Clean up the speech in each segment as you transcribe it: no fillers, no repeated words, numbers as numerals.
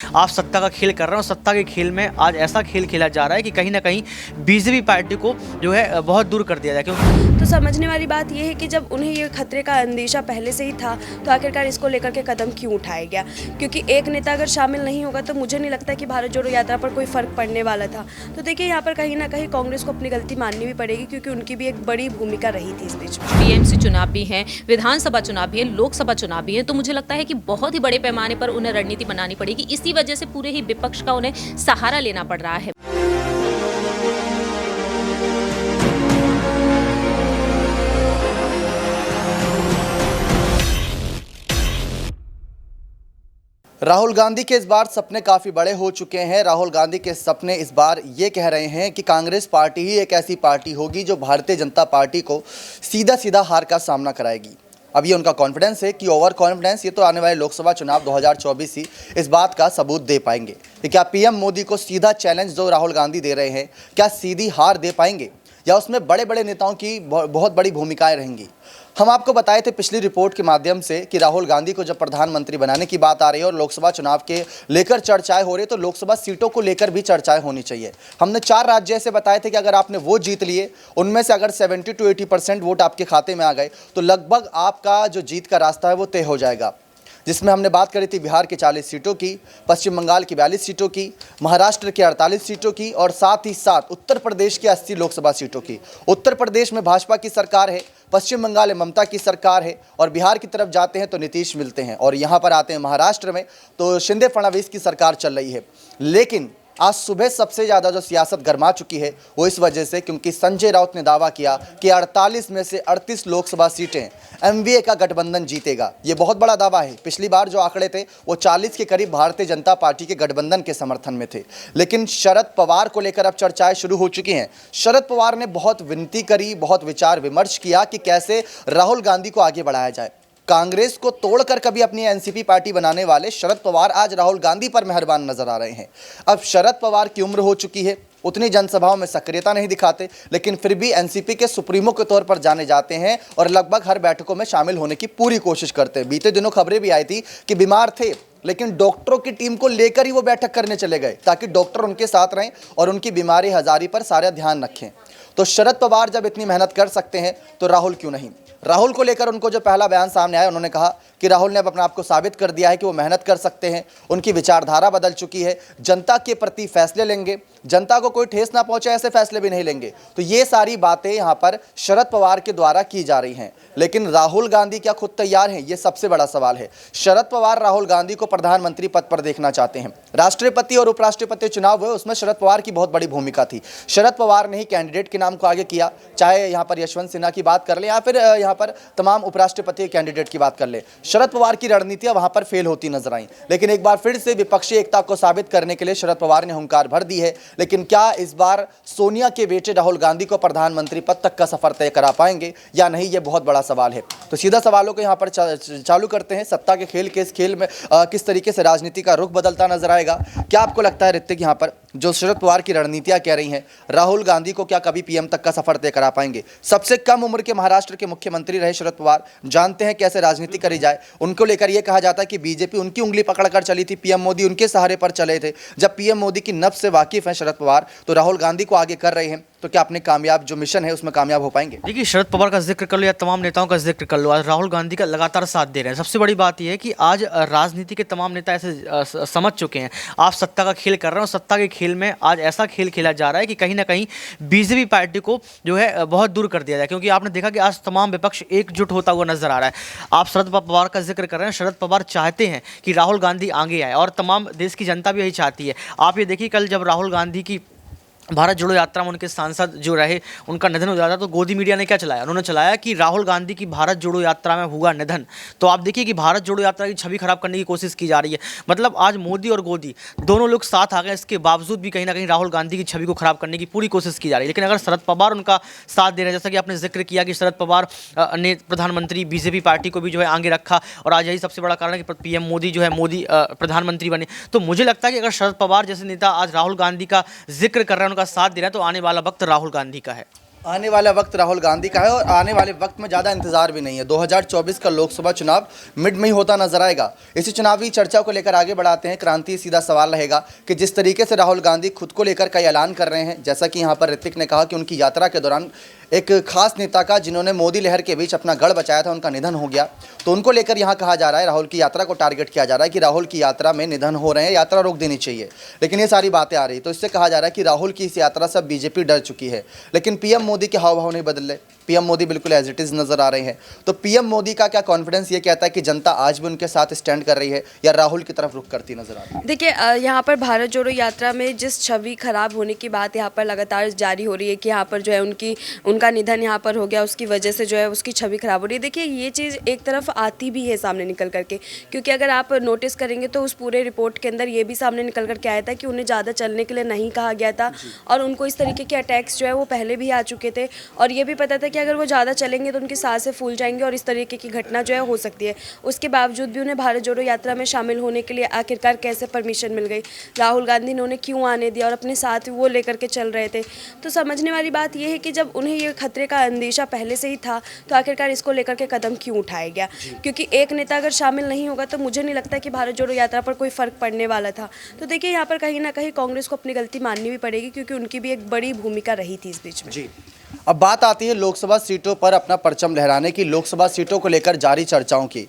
आप सत्ता का खेल कर रहे हैं और सत्ता के खेल में आज ऐसा खेल खेला जा रहा है कि कहीं ना कहीं बीजेपी पार्टी को जो है बहुत दूर कर दिया जाए। क्योंकि तो समझने वाली बात यह है कि जब उन्हें ये खतरे का अंदेशा पहले से ही था तो आखिरकार इसको लेकर के कदम क्यों उठाया गया, क्योंकि एक नेता अगर शामिल नहीं होगा तो मुझे नहीं लगता कि भारत जोड़ो यात्रा पर कोई फ़र्क पड़ने वाला था। तो देखिए यहाँ पर कहीं ना कहीं कांग्रेस को अपनी गलती माननी भी पड़ेगी, क्योंकि उनकी भी एक बड़ी भूमिका रही थी इस बीच में। टीएमसी चुनाव भी हैं, विधानसभा चुनाव भी है, लोकसभा चुनाव भी है, तो मुझे लगता है कि बहुत ही बड़े पैमाने पर उन्हें रणनीति बनानी पड़ेगी। इसी वजह से पूरे ही विपक्ष का उन्हें सहारा लेना पड़ रहा है। राहुल गांधी के इस बार सपने काफ़ी बड़े हो चुके हैं। राहुल गांधी के सपने इस बार ये कह रहे हैं कि कांग्रेस पार्टी ही एक ऐसी पार्टी होगी जो भारतीय जनता पार्टी को सीधा सीधा हार का सामना कराएगी। अब ये उनका कॉन्फिडेंस है कि ओवर कॉन्फिडेंस ये तो आने वाले लोकसभा चुनाव 2024 ही इस बात का सबूत दे पाएंगे कि क्या पीएम मोदी को सीधा चैलेंज जो राहुल गांधी दे रहे हैं, क्या सीधी हार दे पाएंगे या उसमें बड़े बड़े नेताओं की बहुत बड़ी भूमिकाएं रहेंगी। हम आपको बताए थे पिछली रिपोर्ट के माध्यम से कि राहुल गांधी को जब प्रधानमंत्री बनाने की बात आ रही है और लोकसभा चुनाव के लेकर चर्चाएं हो रही है, तो लोकसभा सीटों को लेकर भी चर्चाएं होनी चाहिए। हमने 4 राज्य ऐसे बताए थे कि अगर आपने वो जीत लिए, उनमें से अगर 70 to 80% वोट आपके खाते में आ गए तो लगभग आपका जो जीत का रास्ता है वो तय हो जाएगा। जिसमें हमने बात करी थी बिहार की 40 सीटों की, पश्चिम बंगाल की 42 सीटों की, महाराष्ट्र की 48 सीटों की और साथ ही साथ उत्तर प्रदेश की 80 लोकसभा सीटों की। उत्तर प्रदेश में भाजपा की सरकार है, पश्चिम बंगाल में ममता की सरकार है और बिहार की तरफ जाते हैं तो नीतीश मिलते हैं और यहाँ पर आते हैं महाराष्ट्र में तो शिंदे फडणवीस की सरकार चल रही है। लेकिन आज सुबह सबसे ज़्यादा जो सियासत गरमा चुकी है वो इस वजह से क्योंकि संजय राउत ने दावा किया कि 48 में से 38 लोकसभा सीटें एमवीए का गठबंधन जीतेगा। ये बहुत बड़ा दावा है। पिछली बार जो आंकड़े थे वो 40 के करीब भारतीय जनता पार्टी के गठबंधन के समर्थन में थे। लेकिन शरद पवार को लेकर अब चर्चाएं शुरू हो चुकी हैं। शरद पवार ने बहुत विनती करी, बहुत विचार विमर्श किया कि कैसे राहुल गांधी को आगे बढ़ाया जाए। कांग्रेस को तोड़कर कभी अपनी एनसीपी पार्टी बनाने वाले शरद पवार आज राहुल गांधी पर मेहरबान नजर आ रहे हैं। अब शरद पवार की उम्र हो चुकी है, उतनी जनसभाओं में सक्रियता नहीं दिखाते, लेकिन फिर भी एनसीपी के सुप्रीमो के तौर पर जाने जाते हैं और लगभग हर बैठकों में शामिल होने की पूरी कोशिश करते हैं। बीते दिनों खबरें भी आई थी कि बीमार थे लेकिन डॉक्टरों की टीम को लेकर ही वो बैठक करने चले गए ताकि डॉक्टर उनके साथ रहें और उनकी बीमारी हजारी पर सारा ध्यान रखें। तो शरद पवार जब इतनी मेहनत कर सकते हैं तो राहुल क्यों नहीं। राहुल को लेकर उनको जो पहला बयान सामने आया, उन्होंने कहा कि राहुल ने अब अपने आप को साबित कर दिया है कि वो मेहनत कर सकते हैं, उनकी विचारधारा बदल चुकी है, जनता के प्रति फैसले लेंगे, जनता को कोई ठेस ना पहुंचे ऐसे फैसले भी नहीं लेंगे। तो ये सारी बातें यहाँ पर शरद पवार के द्वारा की जा रही हैं। लेकिन राहुल गांधी क्या खुद तैयार हैं, ये सबसे बड़ा सवाल है। शरद पवार राहुल गांधी को प्रधानमंत्री पद पर देखना चाहते हैं। राष्ट्रपति और उपराष्ट्रपति चुनाव हुए, उसमें शरद पवार की बहुत बड़ी भूमिका थी। शरद पवार ने ही कैंडिडेट के नाम को आगे किया, चाहे यहाँ पर यशवंत सिन्हा की बात कर ले या फिर यहाँ पर तमाम उपराष्ट्रपति कैंडिडेट की बात कर ले। शरद पवार की रणनीतियां वहां पर फेल होती नजर आई। लेकिन एक बार फिर से विपक्षी एकता को साबित करने के लिए शरद पवार ने हुंकार भर दी है। लेकिन क्या इस बार सोनिया के बेटे राहुल गांधी को प्रधानमंत्री पद तक का सफर तय करा पाएंगे या नहीं, ये बहुत बड़ा सवाल है। तो सीधा सवालों को यहाँ पर चालू करते हैं। सत्ता के खेल के इस खेल में किस तरीके से राजनीति का रुख बदलता नजर आएगा। क्या आपको लगता है ऋतिक, यहाँ पर जो शरद पवार की रणनीतियां कह रही हैं, राहुल गांधी को क्या कभी पीएम तक का सफर तय करा पाएंगे? सबसे कम उम्र के महाराष्ट्र के मुख्यमंत्री रहे शरद पवार, जानते हैं कैसे राजनीति करी जाए। उनको लेकर यह कहा जाता है कि बीजेपी उनकी उंगली पकड़कर चली थी, पीएम मोदी उनके सहारे पर चले थे। जब पीएम मोदी की नब्ज से वाकिफ है शरद पवार, तो राहुल गांधी को आगे कर रहे हैं, तो क्या अपने कामयाब जो मिशन है उसमें कामयाब हो पाएंगे? देखिए, शरद पवार का जिक्र कर लो या तमाम नेताओं का जिक्र कर लो, आज राहुल गांधी का लगातार साथ दे रहे हैं। सबसे बड़ी बात यह है कि आज राजनीति के तमाम नेता ऐसे समझ चुके हैं आप सत्ता का खेल कर रहे हैं और सत्ता के खेल में आज ऐसा खेल खेला जा रहा है कि कहीं ना कहीं बीजेपी पार्टी को जो है बहुत दूर कर दिया जाए। क्योंकि आपने देखा कि आज तमाम विपक्ष एकजुट होता हुआ नजर आ रहा है। आप शरद पवार का जिक्र कर रहे हैं, शरद पवार चाहते हैं कि राहुल गांधी आगे आए और तमाम देश की जनता भी यही चाहती है। आप ये देखिए, कल जब राहुल गांधी की भारत जोड़ो यात्रा में उनके सांसद जो रहे उनका निधन हो जाता तो गोदी मीडिया ने क्या चलाया, उन्होंने चलाया कि राहुल गांधी की भारत जोड़ो यात्रा में हुआ निधन। तो आप देखिए कि भारत जोड़ो यात्रा की छवि खराब करने की कोशिश की जा रही है। मतलब आज मोदी और गोदी दोनों लोग साथ आ गए, इसके बावजूद भी कहीं ना कहीं राहुल गांधी की छवि को खराब करने की पूरी कोशिश की जा रही है। लेकिन अगर शरद पवार उनका साथ दे रहे हैं, जैसा कि आपने जिक्र किया कि शरद पवार ने प्रधानमंत्री बीजेपी पार्टी को भी जो है आगे रखा और आज यही सबसे बड़ा कारण है कि पीएम मोदी जो है मोदी प्रधानमंत्री बने। तो मुझे लगता है कि अगर शरद पवार जैसे नेता आज राहुल गांधी का जिक्र कर रहे हैं, उनका साथ दे रहे हैं, तो आने वाला वक्त राहुल गांधी का है। आने वाला वक्त राहुल गांधी का है और आने वाले वक्त में ज़्यादा इंतजार भी नहीं है। 2024 का लोकसभा चुनाव मिड में ही होता नजर आएगा। इसी चुनावी चर्चा को लेकर आगे बढ़ाते हैं। क्रांति सीधा सवाल रहेगा कि जिस तरीके से राहुल गांधी खुद को लेकर कई ऐलान कर रहे हैं, जैसा कि यहाँ पर ऋतिक ने कहा कि उनकी यात्रा के दौरान एक खास नेता का, जिन्होंने मोदी लहर के बीच अपना गढ़ बचाया था, उनका निधन हो गया। तो उनको लेकर यहाँ कहा जा रहा है, राहुल की यात्रा को टारगेट किया जा रहा है कि राहुल की यात्रा में निधन हो रहे हैं, यात्रा रोक देनी चाहिए। लेकिन ये सारी बातें आ रही, तो इससे कहा जा रहा है कि राहुल की इस यात्रा से बीजेपी डर चुकी है। लेकिन पीएम मोदी के हाव भाव नहीं बदल रहे, पीएम मोदी बिल्कुल एज इट इज़ नजर आ रहे हैं। तो पीएम मोदी का क्या कॉन्फिडेंस ये कहता है कि जनता आज भी उनके साथ स्टैंड कर रही है या राहुल की तरफ रुख करती नजर आ रही है? देखिए, यहाँ पर भारत जोड़ो यात्रा में जिस छवि खराब होने की बात यहाँ पर लगातार जारी हो रही है कि यहाँ पर जो है उनका निधन यहाँ पर हो गया, उसकी वजह से जो है उसकी छवि खराब हो रही है। देखिए, ये चीज़ एक तरफ आती भी है सामने निकल करके, क्योंकि अगर आप नोटिस करेंगे तो उस पूरे रिपोर्ट के अंदर ये भी सामने निकल करके आया था कि उन्हें ज़्यादा चलने के लिए नहीं कहा गया था और उनको इस तरीके के अटैक्स जो है वो पहले भी आ चुके थे और ये भी पता था कि अगर वो ज़्यादा चलेंगे तो उनकी सांसें फूल जाएंगी और इस तरीके की घटना जो है हो सकती है। उसके बावजूद भी उन्हें भारत जोड़ो यात्रा में शामिल होने के लिए आखिरकार कैसे परमिशन मिल गई, राहुल गांधी ने उन्हें क्यों आने दिया और अपने साथ वो लेकर के चल रहे थे। तो समझने वाली बात यह है कि जब उन्हें ये खतरे का अंदेशा पहले से ही था तो आखिरकार इसको लेकर के कदम क्यों उठाया गया, क्योंकि एक नेता अगर शामिल नहीं होगा तो मुझे नहीं लगता कि भारत जोड़ो यात्रा पर कोई फर्क पड़ने वाला था। तो देखिए, यहाँ पर कहीं ना कहीं कांग्रेस को अपनी गलती माननी भी पड़ेगी, क्योंकि उनकी भी एक बड़ी भूमिका रही थी इस बीच में। जी, अब बात आती है लोकसभा सीटों पर अपना परचम लहराने की, लोकसभा सीटों को लेकर जारी चर्चाओं की।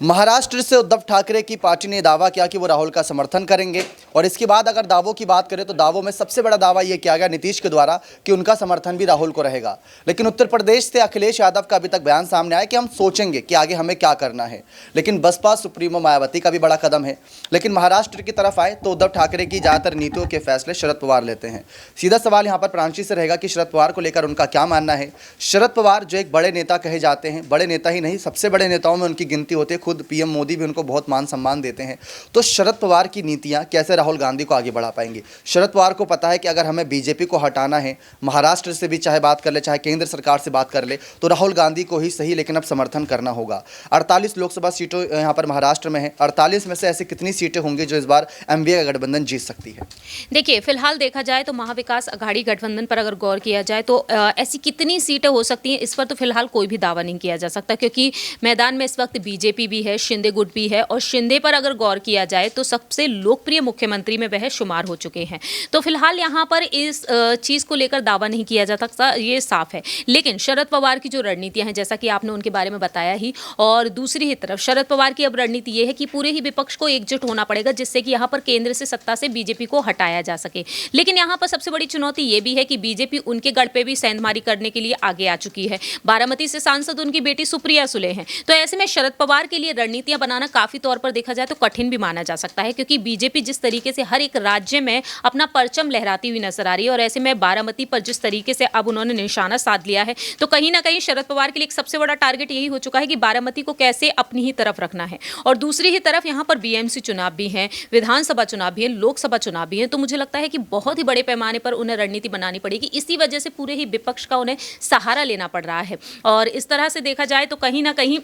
महाराष्ट्र से उद्धव ठाकरे की पार्टी ने दावा किया कि वो राहुल का समर्थन करेंगे और इसके बाद अगर दावों की बात करें तो दावों में सबसे बड़ा दावा ये किया गया नीतीश के द्वारा कि उनका समर्थन भी राहुल को रहेगा। लेकिन उत्तर प्रदेश से अखिलेश यादव का अभी तक बयान सामने आया कि हम सोचेंगे कि आगे हमें क्या करना है। लेकिन बसपा सुप्रीमो मायावती का भी बड़ा कदम है। लेकिन महाराष्ट्र की तरफ आए तो उद्धव ठाकरे की ज़्यादातर नीतियों के फैसले शरद पवार लेते हैं। सीधा सवाल यहाँ पर प्रांची से रहेगा कि शरद पवार को लेकर उनका क्या मानना है। शरद पवार जो एक बड़े नेता कहे जाते हैं, बड़े नेता ही नहीं सबसे बड़े नेताओं में उनकी गिनती होती है, खुद पीएम मोदी भी उनको बहुत मान सम्मान देते हैं। तो शरद पवार की नीतियां कैसे राहुल गांधी को आगे बढ़ा पाएंगी? शरद पवार को पता है कि अगर हमें बीजेपी को हटाना है, महाराष्ट्र से भी चाहे बात कर ले चाहे केंद्र सरकार से बात कर ले, तो राहुल गांधी को ही सही लेकिन अब समर्थन करना होगा। 48 लोकसभा सीटों यहाँ पर महाराष्ट्र में है। 48 में से ऐसी कितनी सीटें होंगी जो इस बार एमवीए का गठबंधन जीत सकती है? देखिए, फिलहाल देखा जाए तो महाविकास अघाड़ी गठबंधन पर अगर गौर किया जाए तो ऐसी कितनी सीटें हो सकती हैं, इस पर तो फिलहाल कोई भी दावा नहीं किया जा सकता, क्योंकि मैदान में इस वक्त बीजेपी भी है, शिंदे गुट भी है और शिंदे पर अगर गौर किया जाए तो सबसे लोकप्रिय मुख्यमंत्री में वह शुमार हो चुके हैं। तो फिलहाल यहाँ पर इस चीज़ को लेकर दावा नहीं किया जा सकता, ये साफ है। लेकिन शरद पवार की जो रणनीतियाँ हैं, जैसा कि आपने उनके बारे में बताया ही, और दूसरी ही तरफ शरद पवार की अब रणनीति ये है कि पूरे ही विपक्ष को एकजुट होना पड़ेगा, जिससे कि यहाँ पर केंद्र से सत्ता से बीजेपी को हटाया जा सके। लेकिन यहाँ पर सबसे बड़ी चुनौती ये भी है कि बीजेपी उनके गढ़ पे भी सेंधमारी करने के लिए आगे आ चुकी है। बारामती से सांसद उनकी बेटी सुप्रिया सुले हैं। तो ऐसे में शरद पवार के लिए रणनीतियां बनाना काफी तौर पर देखा जाए तो कठिन भी माना जा सकता है, क्योंकि बीजेपी जिस तरीके से हर एक राज्य में अपना परचम लहराती हुई नजर आ रही है और ऐसे में बारामती पर जिस तरीके से अब उन्होंने निशाना साध लिया है, तो कहीं ना कहीं शरद पवार के लिए एक सबसे बड़ा टारगेट यही हो चुका है कि बारामती को कैसे अपनी ही तरफ रखना है। और दूसरी ही तरफ यहाँ पर बीएमसी चुनाव भी हैं, विधानसभा चुनाव भी है, लोकसभा चुनाव भी है। तो मुझे लगता है कि बहुत ही बड़े पैमाने पर उन्हें रणनीति बनानी पड़ेगी। इसी वजह से पूरे ही विपक्ष का उन्हें सहारा लेना पड़ रहा है। और इस तरह से देखा जाए तो कहीं ना कहीं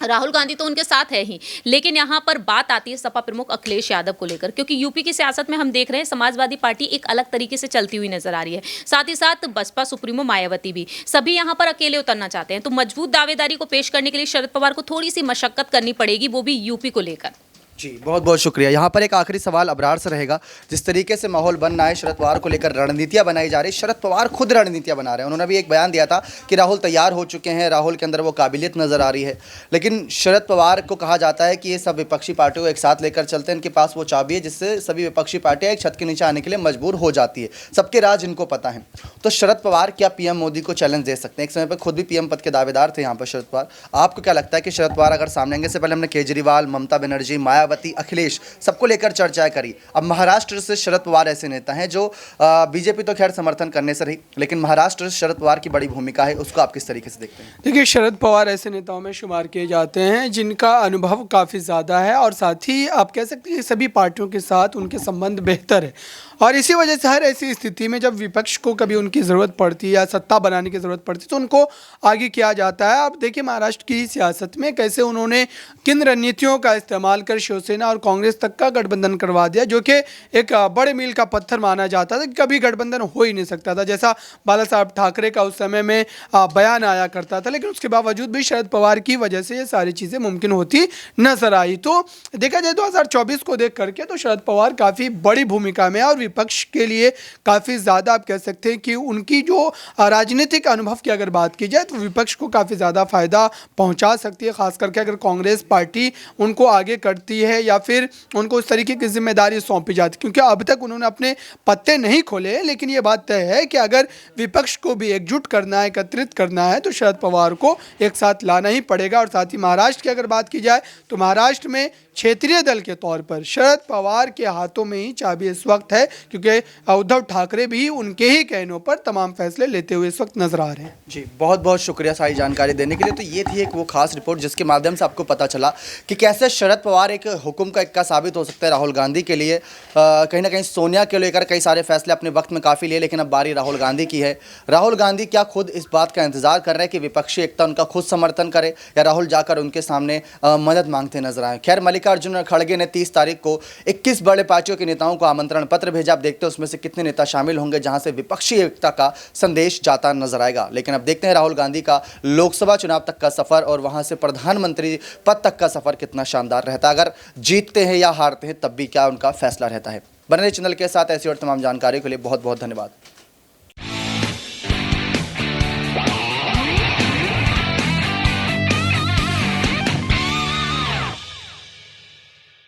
राहुल गांधी तो उनके साथ है ही, लेकिन यहाँ पर बात आती है सपा प्रमुख अखिलेश यादव को लेकर, क्योंकि यूपी की सियासत में हम देख रहे हैं समाजवादी पार्टी एक अलग तरीके से चलती हुई नजर आ रही है। साथ ही साथ बसपा सुप्रीमो मायावती भी, सभी यहाँ पर अकेले उतरना चाहते हैं। तो मजबूत दावेदारी को पेश करने के लिए शरद पवार को थोड़ी सी मशक्कत करनी पड़ेगी, वो भी यूपी को लेकर। जी, बहुत बहुत शुक्रिया। यहाँ पर एक आखिरी सवाल अबरार से रहेगा। जिस तरीके से माहौल बन रहा है, शरद पवार को लेकर रणनीतियाँ बनाई जा रही, शरद पवार खुद रणनीतियाँ बना रहे हैं। उन्होंने भी एक बयान दिया था कि राहुल तैयार हो चुके हैं, राहुल के अंदर वो काबिलियत नज़र आ रही है। लेकिन शरद पवार को कहा जाता है कि ये सब विपक्षी पार्टियों को एक साथ लेकर चलते हैं, इनके पास वो चाबी है जिससे सभी विपक्षी पार्टियाँ एक छत के नीचे आने के लिए मजबूर हो जाती है। सबके राज इनको पता है। तो शरद पवार क्या पीएम मोदी को चैलेंज दे सकते हैं? एक समय पर खुद भी पीएम पद के दावेदार थे यहाँ पर शरद पवार। आपको क्या लगता है कि शरद पवार अगर सामने आएंगे? से पहले हमने केजरीवाल, ममता बनर्जी, मायावती, अखिलेश सबको लेकर चर्चाएं करी। अब महाराष्ट्र से शरद पवार ऐसे नेता हैं जो बीजेपी तो खैर समर्थन करने से रही, लेकिन महाराष्ट्र से शरद पवार की बड़ी भूमिका है, उसको आप किस तरीके से देखते हैं? देखिए, शरद पवार ऐसे नेताओं में शुमार किए जाते हैं जिनका अनुभव काफ़ी ज़्यादा है और साथ ही आप कह सकते हैं सभी पार्टियों के साथ उनके संबंध बेहतर है। और इसी वजह से हर ऐसी स्थिति में जब विपक्ष को कभी उनकी ज़रूरत पड़ती है या सत्ता बनाने की ज़रूरत पड़ती है तो उनको आगे किया जाता है। आप देखिए महाराष्ट्र की सियासत में कैसे उन्होंने किन रणनीतियों का इस्तेमाल कर शिवसेना और कांग्रेस तक का गठबंधन करवा दिया, जो कि एक बड़े मील का पत्थर माना जाता था कि कभी गठबंधन हो ही नहीं सकता था, जैसा बाला साहब ठाकरे का उस समय में बयान आया करता था। लेकिन उसके बावजूद भी शरद पवार की वजह से ये सारी चीज़ें मुमकिन होती नजर आई। तो देखा जाए 2024 को देख करके तो शरद पवार काफ़ी बड़ी भूमिका में है और विपक्ष के लिए काफ़ी ज़्यादा आप कह सकते हैं कि उनकी जो राजनीतिक अनुभव की अगर बात की जाए तो विपक्ष को काफ़ी ज़्यादा फायदा पहुंचा सकती है, खास करके अगर कांग्रेस पार्टी उनको आगे करती है या फिर उनको उस तरीके की जिम्मेदारी सौंपी जाती है, क्योंकि अब तक उन्होंने अपने पत्ते नहीं खोले। लेकिन ये बात तय है कि अगर विपक्ष को भी एकजुट करना है, एकत्रित करना है, तो शरद पवार को एक साथ लाना ही पड़ेगा। और साथ ही महाराष्ट्र की अगर बात की जाए तो महाराष्ट्र में क्षेत्रीय दल के तौर पर शरद पवार के हाथों में ही चाबी इस वक्त है, क्योंकि उद्धव ठाकरे भी उनके ही कहनों पर तमाम फैसले लेते हुए इस वक्त नजर आ रहे हैं। जी, बहुत बहुत शुक्रिया सारी जानकारी देने के लिए। तो ये थी एक वो खास रिपोर्ट जिसके माध्यम से आपको पता चला कि कैसे शरद पवार एक हुक्म का इक्का साबित हो सकता है राहुल गांधी के लिए। कहीं ना कहीं सोनिया के लेकर कई सारे फैसले अपने वक्त में काफ़ी लिए, लेकिन अब बारी राहुल गांधी की है। राहुल गांधी क्या खुद इस बात का इंतजार कर रहे हैं कि विपक्षी एकता उनका खुद समर्थन करे या राहुल जाकर उनके सामने मदद मांगते नजर आए। खैर, मल्लिकार्जुन खड़गे ने 30 तारीख को 21 बड़े पार्टियों के नेताओं को आमंत्रण पत्र भेजा। आप देखते हैं उसमें से कितने नेता शामिल होंगे जहां से विपक्षी एकता का संदेश जाता नजर आएगा। लेकिन अब देखते हैं राहुल गांधी का लोकसभा चुनाव तक का सफर और वहां से प्रधानमंत्री पद तक का सफर कितना शानदार रहता है। अगर जीतते हैं या हारते हैं तब भी क्या उनका फैसला रहता है। बने रहिए चैनल के साथ, ऐसी और तमाम जानकारी के लिए बहुत बहुत धन्यवाद।